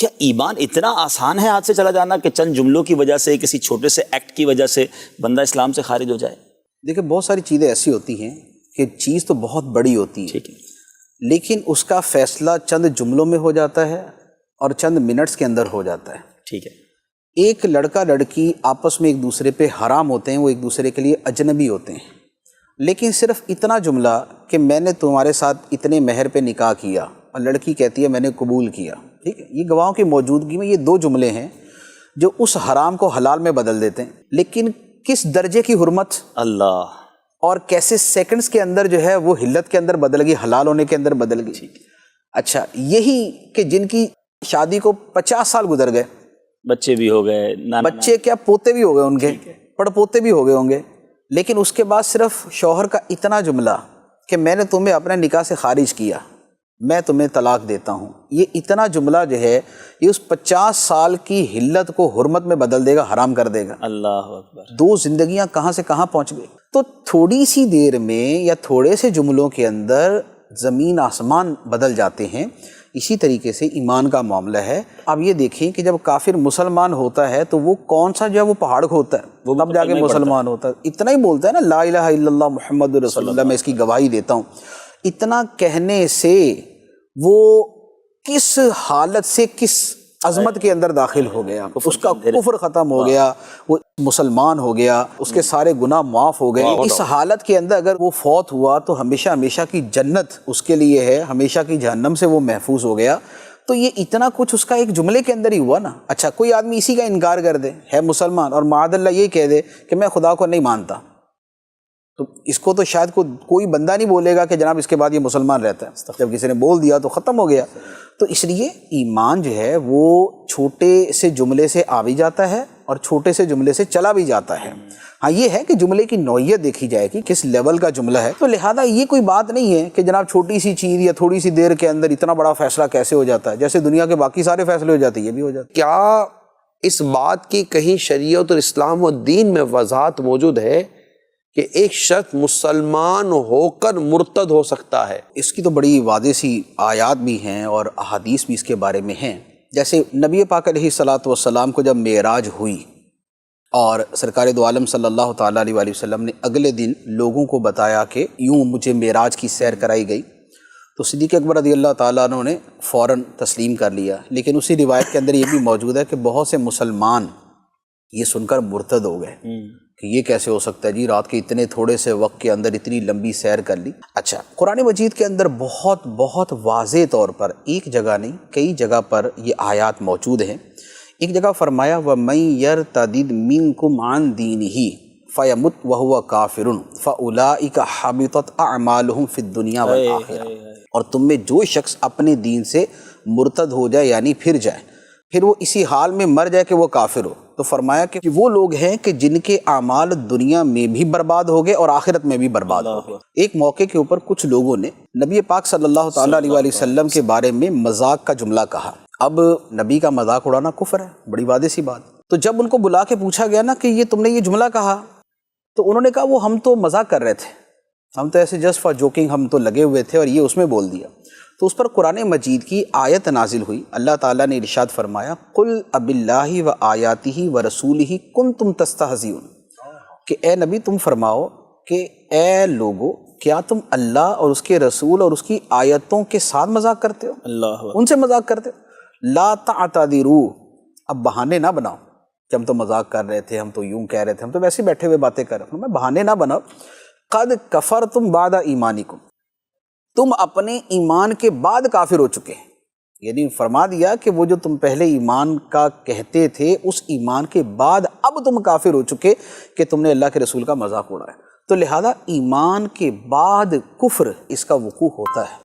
کیا ایمان اتنا آسان ہے ہاتھ سے چلا جانا کہ چند جملوں کی وجہ سے، کسی چھوٹے سے ایکٹ کی وجہ سے بندہ اسلام سے خارج ہو جائے؟ دیکھیں بہت ساری چیزیں ایسی ہوتی ہیں کہ چیز تو بہت بڑی ہوتی ہے، ٹھیک ہے، لیکن اس کا فیصلہ چند جملوں میں ہو جاتا ہے اور چند منٹس کے اندر ہو جاتا ہے۔ ٹھیک ہے، ایک لڑکا لڑکی آپس میں ایک دوسرے پہ حرام ہوتے ہیں، وہ ایک دوسرے کے لیے اجنبی ہوتے ہیں، لیکن صرف اتنا جملہ کہ میں نے تمہارے ساتھ اتنے مہر پہ نکاح کیا، اور لڑکی کہتی ہے میں نے قبول کیا، ٹھیک ہے، یہ گواہوں کی موجودگی میں یہ دو جملے ہیں جو اس حرام کو حلال میں بدل دیتے ہیں۔ لیکن کس درجے کی حرمت اللہ، اور کیسے سیکنڈز کے اندر جو ہے وہ حلت کے اندر بدل گئی، حلال ہونے کے اندر بدل گئی۔ اچھا، یہی کہ جن کی شادی کو 50 سال گزر گئے، بچے بھی ہو گئے، بچے کیا پوتے بھی ہو گئے، ان کے پڑ پوتے بھی ہو گئے ہوں گے، لیکن اس کے بعد صرف شوہر کا اتنا جملہ کہ میں نے تمہیں اپنے نکاح سے خارج کیا، میں تمہیں طلاق دیتا ہوں، یہ اتنا جملہ جو ہے یہ اس 50 سال کی حلت کو حرمت میں بدل دے گا، حرام کر دے گا۔ اللہ اکبر، دو زندگیاں کہاں سے کہاں پہنچ گئی۔ تو تھوڑی سی دیر میں یا تھوڑے سے جملوں کے اندر زمین آسمان بدل جاتے ہیں۔ اسی طریقے سے ایمان کا معاملہ ہے۔ اب یہ دیکھیں کہ جب کافر مسلمان ہوتا ہے تو وہ کون سا جو ہے وہ پہاڑ کھودتا ہے، وہ تب جا کے مسلمان ہوتا ہے۔ اتنا ہی بولتا ہے نا، لا الہ الا اللہ محمد رسول اللہ، میں اس کی گواہی دیتا ہوں۔ اتنا کہنے سے وہ کس حالت سے کس عظمت کے اندر داخل ہو گیا، اس کا کفر ختم ہو گیا، وہ مسلمان ہو گیا، اس کے سارے گناہ معاف ہو گئے۔ اس حالت کے اندر اگر وہ فوت ہوا تو ہمیشہ ہمیشہ کی جنت اس کے لیے ہے، ہمیشہ کی جہنم سے وہ محفوظ ہو گیا۔ تو یہ اتنا کچھ اس کا ایک جملے کے اندر ہی ہوا نا۔ اچھا، کوئی آدمی اسی کا انکار کر دے، ہے مسلمان، اور معاذ اللہ یہ کہہ دے کہ میں خدا کو نہیں مانتا، تو اس کو تو شاید کوئی بندہ نہیں بولے گا کہ جناب اس کے بعد یہ مسلمان رہتا ہے۔ جب کسی نے بول دیا تو ختم ہو گیا۔ تو اس لیے ایمان جو ہے وہ چھوٹے سے جملے سے آ بھی جاتا ہے اور چھوٹے سے جملے سے چلا بھی جاتا ہے۔ ہاں یہ ہے کہ جملے کی نوعیت دیکھی جائے کہ کس لیول کا جملہ ہے۔ تو لہٰذا یہ کوئی بات نہیں ہے کہ جناب چھوٹی سی چیز یا تھوڑی سی دیر کے اندر اتنا بڑا فیصلہ کیسے ہو جاتا ہے، جیسے دنیا کے باقی سارے فیصلے ہو جاتے ہیں، یہ بھی ہو جاتا ہے۔ کیا اس بات کی کہیں شریعت اور اسلام و دین میں وضاحت موجود ہے کہ ایک شخص مسلمان ہو کر مرتد ہو سکتا ہے؟ اس کی تو بڑی واضح سی آیات بھی ہیں اور احادیث بھی اس کے بارے میں ہیں۔ جیسے نبی پاک علیہ الصلاۃ والسلام کو جب معراج ہوئی اور سرکار دو عالم صلی اللہ تعالیٰ علیہ وآلہ وسلم نے اگلے دن لوگوں کو بتایا کہ یوں مجھے معراج کی سیر کرائی گئی، تو صدیق اکبر رضی اللہ تعالیٰ عنہ نے فوراً تسلیم کر لیا۔ لیکن اسی روایت کے اندر یہ بھی موجود ہے کہ بہت سے مسلمان یہ سن کر مرتد ہو گئے کہ یہ کیسے ہو سکتا ہے جی، رات کے اتنے تھوڑے سے وقت کے اندر اتنی لمبی سیر کر لی۔ اچھا، قرآن مجید کے اندر بہت بہت واضح طور پر ایک جگہ نہیں کئی جگہ پر یہ آیات موجود ہیں۔ ایک جگہ فرمایا وَمَن يَرْتَدِدْ مِنْكُمْ عَنْ دِينِهِ فَيَمُتْ وَهُوَ كَافِرٌ فَأُولَٰئِكَ حَبِطَتْ أَعْمَالُهُم فِي الدُّنْيَا وَالْآخِرَةِ، اور تم میں جو شخص اپنے دین سے مرتد ہو جائے یعنی پھر جائے، پھر وہ اسی حال میں مر جائے کہ وہ کافر ہو، تو فرمایا کہ وہ لوگ ہیں کہ جن کے اعمال دنیا میں بھی برباد ہو گئے اور آخرت میں بھی برباد ہو گئے۔ ایک موقع کے اوپر کچھ لوگوں نے نبی پاک صلی اللہ تعالیٰ علیہ وآلہ وسلم کے بارے میں مذاق کا جملہ کہا۔ اب نبی کا مذاق اڑانا کفر ہے، بڑی واضح سی بات۔ تو جب ان کو بلا کے پوچھا گیا نا کہ یہ تم نے یہ جملہ کہا، تو انہوں نے کہا وہ ہم تو مذاق کر رہے تھے، ہم تو ایسے جسٹ فار جوکنگ ہم تو لگے ہوئے تھے اور یہ اس میں بول دیا۔ تو اس پر قرآن مجید کی آیت نازل ہوئی، اللہ تعالیٰ نے ارشاد فرمایا قُلْ أَبِاللَّهِ وَآيَاتِهِ وَرَسُولِهِ كُنْتُمْ تَسْتَهْزِئُونَ، کہ اے نبی تم فرماؤ کہ اے لوگو کیا تم اللہ اور اس کے رسول اور اس کی آیتوں کے ساتھ مذاق کرتے ہو، اللہ، ان سے مذاق کرتے ہو؟ لا تعتذروا، اب بہانے نہ بناؤ کہ ہم تو مذاق کر رہے تھے، ہم تو یوں کہہ رہے تھے، ہم تو ویسے بیٹھے ہوئے باتیں کر رہے تھے، بہانے نہ بناؤ۔ قد کفرتم بعد ایمانکم، تم اپنے ایمان کے بعد کافر ہو چکے ہیں۔ یعنی فرما دیا کہ وہ جو تم پہلے ایمان کا کہتے تھے اس ایمان کے بعد اب تم کافر ہو چکے کہ تم نے اللہ کے رسول کا مذاق اڑایا۔ تو لہذا ایمان کے بعد کفر اس کا وقوع ہوتا ہے۔